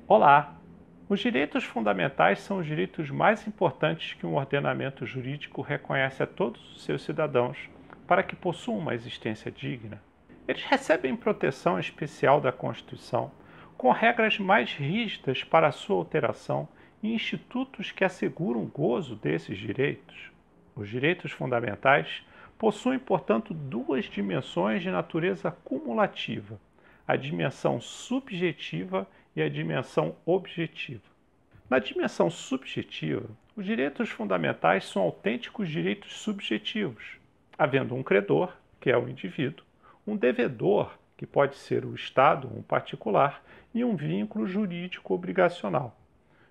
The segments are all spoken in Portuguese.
Olá! Os direitos fundamentais são os direitos mais importantes que um ordenamento jurídico reconhece a todos os seus cidadãos para que possuam uma existência digna. Eles recebem proteção especial da Constituição, com regras mais rígidas para a sua alteração e institutos que asseguram o gozo desses direitos. Os direitos fundamentais possuem, portanto, duas dimensões de natureza cumulativa: a dimensão subjetiva e a dimensão objetiva. Na dimensão subjetiva, os direitos fundamentais são autênticos direitos subjetivos, havendo um credor, que é o indivíduo, um devedor, que pode ser o Estado ou um particular, e um vínculo jurídico obrigacional,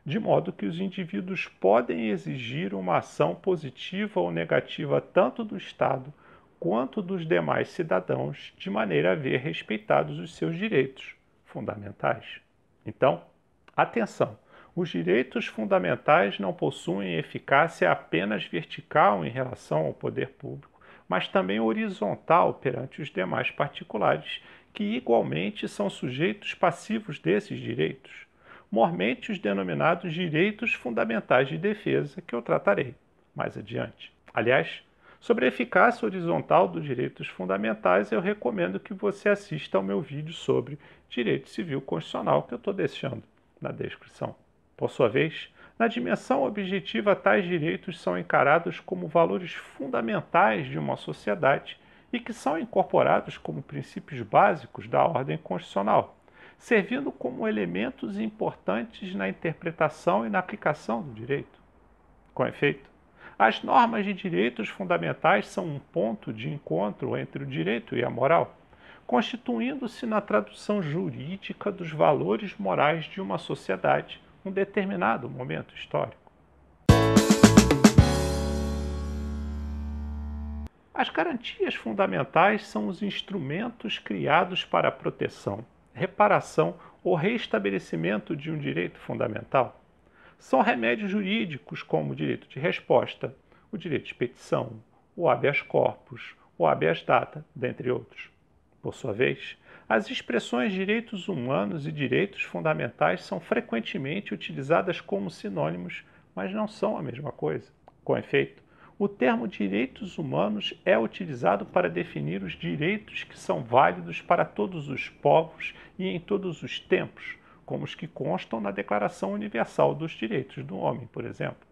de modo que os indivíduos podem exigir uma ação positiva ou negativa tanto do Estado quanto dos demais cidadãos, de maneira a ver respeitados os seus direitos fundamentais. Então, atenção! Os direitos fundamentais não possuem eficácia apenas vertical em relação ao poder público, mas também horizontal perante os demais particulares, que igualmente são sujeitos passivos desses direitos, mormente os denominados direitos fundamentais de defesa, que eu tratarei mais adiante. Aliás, sobre a eficácia horizontal dos direitos fundamentais, eu recomendo que você assista ao meu vídeo sobre direito civil constitucional, que eu estou deixando na descrição. Por sua vez, na dimensão objetiva, tais direitos são encarados como valores fundamentais de uma sociedade e que são incorporados como princípios básicos da ordem constitucional, servindo como elementos importantes na interpretação e na aplicação do direito. Com efeito, as normas de direitos fundamentais são um ponto de encontro entre o direito e a moral, constituindo-se na tradução jurídica dos valores morais de uma sociedade num determinado momento histórico. As garantias fundamentais são os instrumentos criados para a proteção, reparação ou restabelecimento de um direito fundamental. São remédios jurídicos como o direito de resposta, o direito de petição, o habeas corpus, o habeas data, dentre outros. Por sua vez, as expressões direitos humanos e direitos fundamentais são frequentemente utilizadas como sinônimos, mas não são a mesma coisa. Com efeito, o termo direitos humanos é utilizado para definir os direitos que são válidos para todos os povos e em todos os tempos, como os que constam na Declaração Universal dos Direitos do Homem, por exemplo.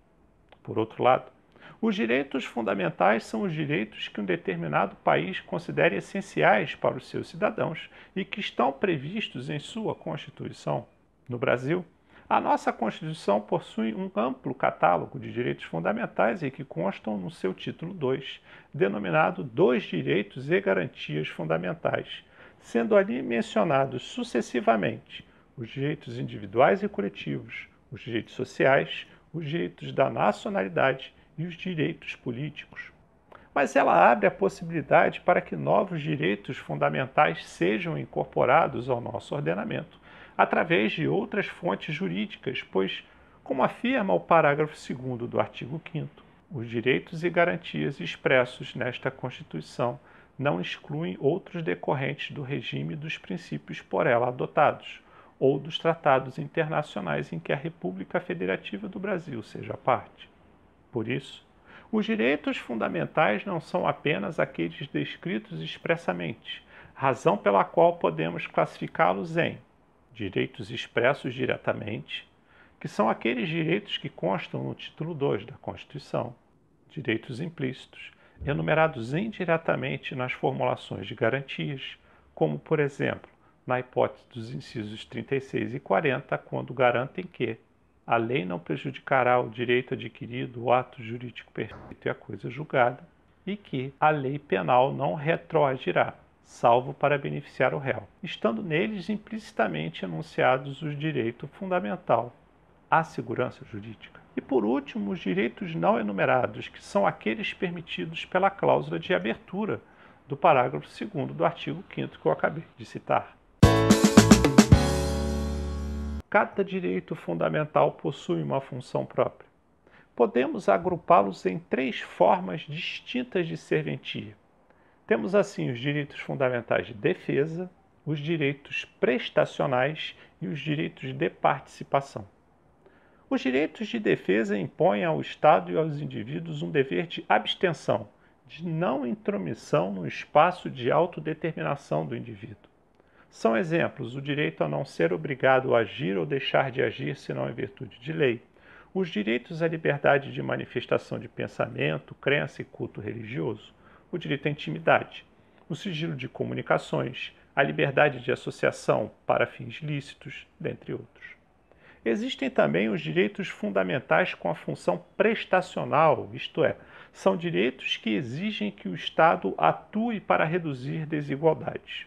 Por outro lado, os direitos fundamentais são os direitos que um determinado país considera essenciais para os seus cidadãos e que estão previstos em sua Constituição. No Brasil, a nossa Constituição possui um amplo catálogo de direitos fundamentais e que constam no seu título 2, denominado Dos Direitos e Garantias Fundamentais, sendo ali mencionados sucessivamente os direitos individuais e coletivos, os direitos sociais, os direitos da nacionalidade e os direitos políticos. Mas ela abre a possibilidade para que novos direitos fundamentais sejam incorporados ao nosso ordenamento, através de outras fontes jurídicas, pois, como afirma o parágrafo 2º do artigo 5º, os direitos e garantias expressos nesta Constituição não excluem outros decorrentes do regime dos princípios por ela adotados, ou dos tratados internacionais em que a República Federativa do Brasil seja parte. Por isso, os direitos fundamentais não são apenas aqueles descritos expressamente, razão pela qual podemos classificá-los em direitos expressos diretamente, que são aqueles direitos que constam no título 2 da Constituição, direitos implícitos, enumerados indiretamente nas formulações de garantias, como, por exemplo, na hipótese dos incisos 36 e 40, quando garantem que a lei não prejudicará o direito adquirido, o ato jurídico perfeito e a coisa julgada, e que a lei penal não retroagirá, salvo para beneficiar o réu, estando neles implicitamente enunciados os direitos fundamental à segurança jurídica. E por último, os direitos não enumerados, que são aqueles permitidos pela cláusula de abertura do parágrafo 2º do artigo 5º que eu acabei de citar. Cada direito fundamental possui uma função própria. Podemos agrupá-los em 3 formas distintas de serventia. Temos assim os direitos fundamentais de defesa, os direitos prestacionais e os direitos de participação. Os direitos de defesa impõem ao Estado e aos indivíduos um dever de abstenção, de não intromissão no espaço de autodeterminação do indivíduo. São exemplos o direito a não ser obrigado a agir ou deixar de agir senão em virtude de lei, os direitos à liberdade de manifestação de pensamento, crença e culto religioso, o direito à intimidade, o sigilo de comunicações, a liberdade de associação para fins lícitos, dentre outros. Existem também os direitos fundamentais com a função prestacional, isto é, são direitos que exigem que o Estado atue para reduzir desigualdades.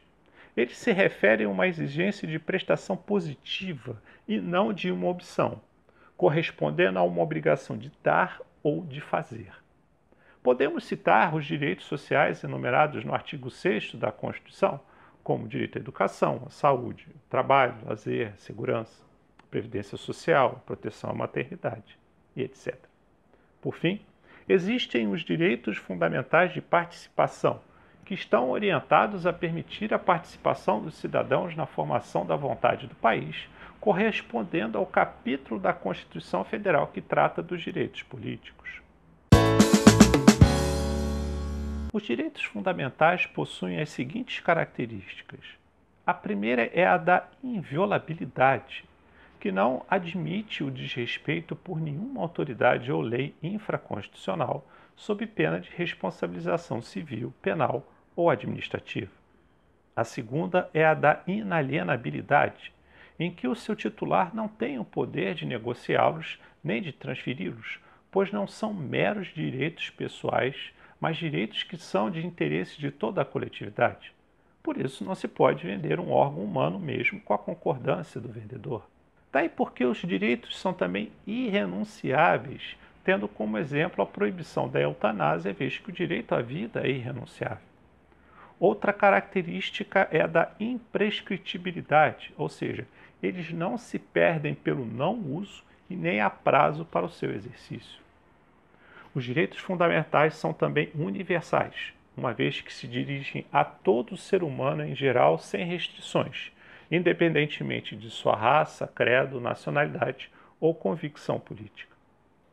Eles se referem a uma exigência de prestação positiva e não de uma opção, correspondendo a uma obrigação de dar ou de fazer. Podemos citar os direitos sociais enumerados no artigo 6º da Constituição, como o direito à educação, à saúde, trabalho, lazer, segurança, previdência social, proteção à maternidade e etc. Por fim, existem os direitos fundamentais de participação, que estão orientados a permitir a participação dos cidadãos na formação da vontade do país, correspondendo ao capítulo da Constituição Federal que trata dos direitos políticos. Os direitos fundamentais possuem as seguintes características. A primeira é a da inviolabilidade, que não admite o desrespeito por nenhuma autoridade ou lei infraconstitucional, sob pena de responsabilização civil, penal ou administrativa. A segunda é a da inalienabilidade, em que o seu titular não tem o poder de negociá-los nem de transferi-los, pois não são meros direitos pessoais, mas direitos que são de interesse de toda a coletividade. Por isso, não se pode vender um órgão humano mesmo com a concordância do vendedor. Daí porque os direitos são também irrenunciáveis, tendo como exemplo a proibição da eutanásia, visto que o direito à vida é irrenunciável. Outra característica é a da imprescritibilidade, ou seja, eles não se perdem pelo não uso e nem há prazo para o seu exercício. Os direitos fundamentais são também universais, uma vez que se dirigem a todo ser humano em geral sem restrições, independentemente de sua raça, credo, nacionalidade ou convicção política.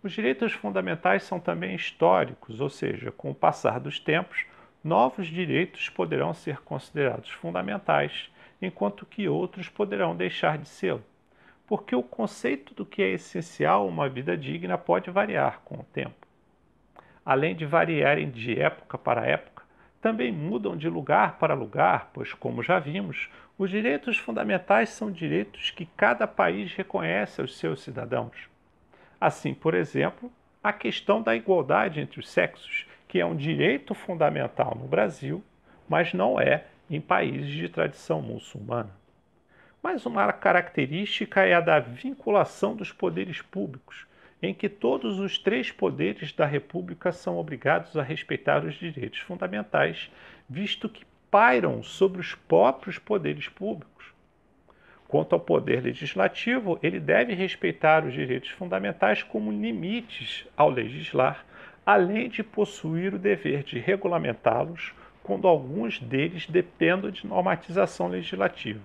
Os direitos fundamentais são também históricos, ou seja, com o passar dos tempos, novos direitos poderão ser considerados fundamentais, enquanto que outros poderão deixar de ser, porque o conceito do que é essencial a uma vida digna pode variar com o tempo. Além de variarem de época para época, também mudam de lugar para lugar, pois, como já vimos, os direitos fundamentais são direitos que cada país reconhece aos seus cidadãos. Assim, por exemplo, a questão da igualdade entre os sexos, que é um direito fundamental no Brasil, mas não é em países de tradição muçulmana. Mas uma característica é a da vinculação dos poderes públicos, em que todos os três poderes da República são obrigados a respeitar os direitos fundamentais, visto que pairam sobre os próprios poderes públicos. Quanto ao poder legislativo, ele deve respeitar os direitos fundamentais como limites ao legislar, além de possuir o dever de regulamentá-los quando alguns deles dependam de normatização legislativa,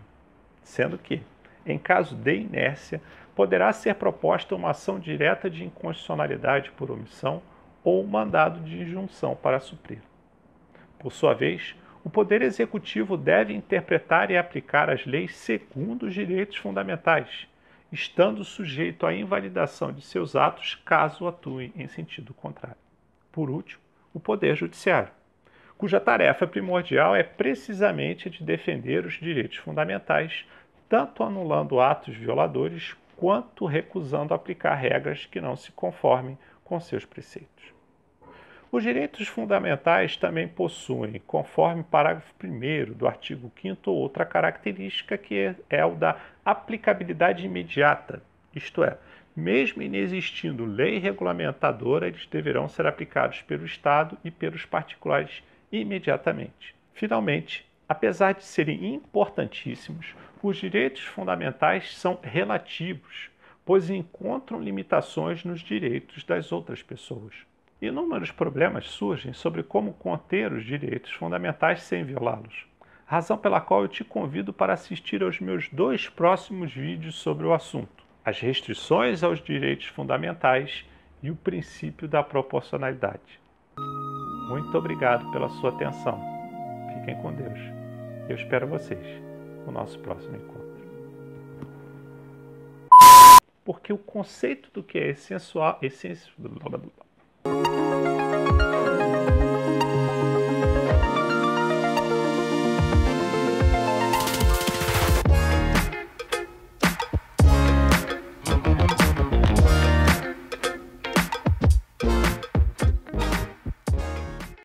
sendo que, em caso de inércia, poderá ser proposta uma ação direta de inconstitucionalidade por omissão ou um mandado de injunção para suprir. Por sua vez, o Poder Executivo deve interpretar e aplicar as leis segundo os direitos fundamentais, estando sujeito à invalidação de seus atos caso atuem em sentido contrário. Por último, o Poder Judiciário, cuja tarefa primordial é precisamente a de defender os direitos fundamentais, tanto anulando atos violadores quanto recusando aplicar regras que não se conformem com seus preceitos. Os direitos fundamentais também possuem, conforme parágrafo 1º do artigo 5º, outra característica que é o da aplicabilidade imediata, isto é, mesmo inexistindo lei regulamentadora, eles deverão ser aplicados pelo Estado e pelos particulares imediatamente. Finalmente, apesar de serem importantíssimos, os direitos fundamentais são relativos, pois encontram limitações nos direitos das outras pessoas. Inúmeros problemas surgem sobre como conter os direitos fundamentais sem violá-los. razão pela qual eu te convido para assistir aos meus 2 próximos vídeos sobre o assunto: as restrições aos direitos fundamentais e o princípio da proporcionalidade. Muito obrigado pela sua atenção. Fiquem com Deus. Eu espero vocês no nosso próximo encontro. Porque o conceito do que é essencial